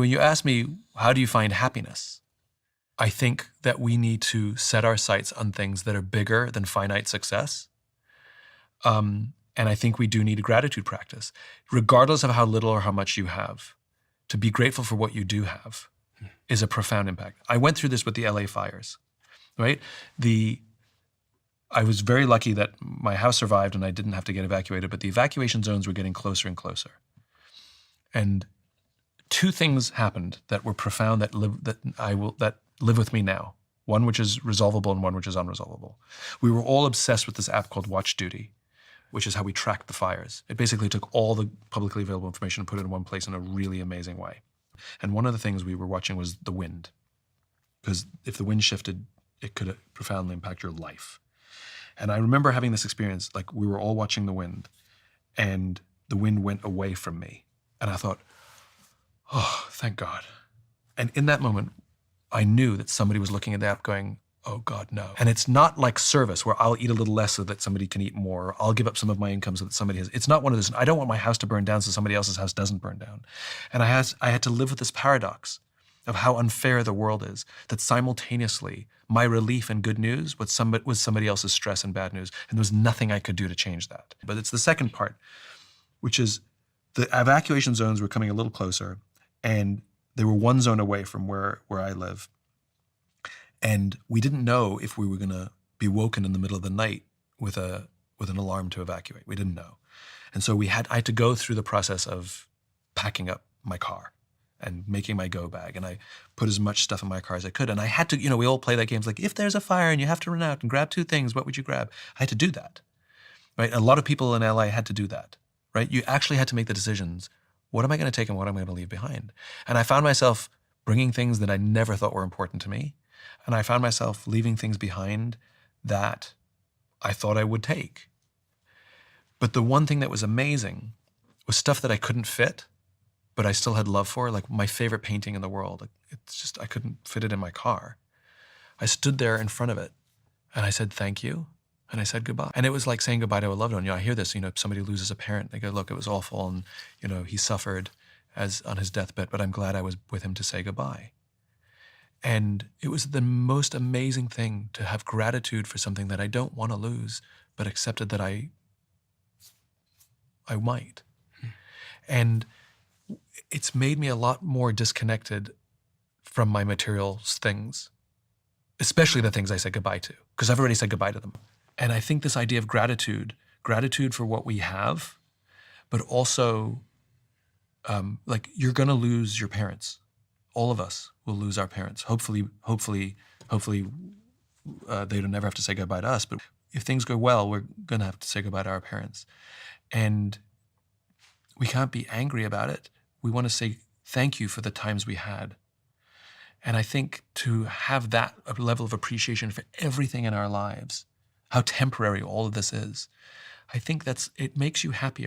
When you ask me, how do you find happiness? I think that we need to set our sights on things that are bigger than finite success. And I think we do need a gratitude practice, regardless of how little or how much you have. To be grateful for what you do have is a profound impact. I went through this with the LA fires, right? I was very lucky that my house survived and I didn't have to get evacuated, but the evacuation zones were getting closer and closer. And two things happened that were profound that live with me now. One which is resolvable and one which is unresolvable. We were all obsessed with this app called Watch Duty, which is how we tracked the fires. It basically took all the publicly available information and put it in one place in a really amazing way. And one of the things we were watching was the wind, because if the wind shifted, it could profoundly impact your life. And I remember having this experience, like we were all watching the wind and the wind went away from me. And I thought, oh, thank God. And in that moment, I knew that somebody was looking at the app going, oh God, no. And it's not like service where I'll eat a little less so that somebody can eat more, or I'll give up some of my income so that somebody has. It's not one of those, I don't want my house to burn down so somebody else's house doesn't burn down. And I had to live with this paradox of how unfair the world is, that simultaneously my relief and good news was somebody else's stress and bad news, and there was nothing I could do to change that. But it's the second part, which is the evacuation zones were coming a little closer, and they were one zone away from where I live. And we didn't know if we were going to be woken in the middle of the night with an alarm to evacuate. We didn't know. And so I had to go through the process of packing up my car and making my go bag. And I put as much stuff in my car as I could. And I had to, we all play that game. It's like, if there's a fire and you have to run out and grab two things, what would you grab? I had to do that, right? A lot of people in LA had to do that, right? You actually had to make the decisions. What am I going to take and what am I going to leave behind? And I found myself bringing things that I never thought were important to me. And I found myself leaving things behind that I thought I would take. But the one thing that was amazing was stuff that I couldn't fit, but I still had love for, like my favorite painting in the world. It's just, I couldn't fit it in my car. I stood there in front of it and I said, thank you. And I said goodbye. And it was like saying goodbye to a loved one. I hear this, somebody loses a parent. They go, look, it was awful. And, he suffered on his deathbed, but I'm glad I was with him to say goodbye. And it was the most amazing thing to have gratitude for something that I don't want to lose, but accepted that I might. And it's made me a lot more disconnected from my material things, especially the things I said goodbye to, because I've already said goodbye to them. And I think this idea of gratitude for what we have, but also you're going to lose your parents. All of us will lose our parents. Hopefully, they don't never have to say goodbye to us. But if things go well, we're going to have to say goodbye to our parents. And we can't be angry about it. We want to say thank you for the times we had. And I think to have that level of appreciation for everything in our lives, how temporary all of this is, I think it makes you happier.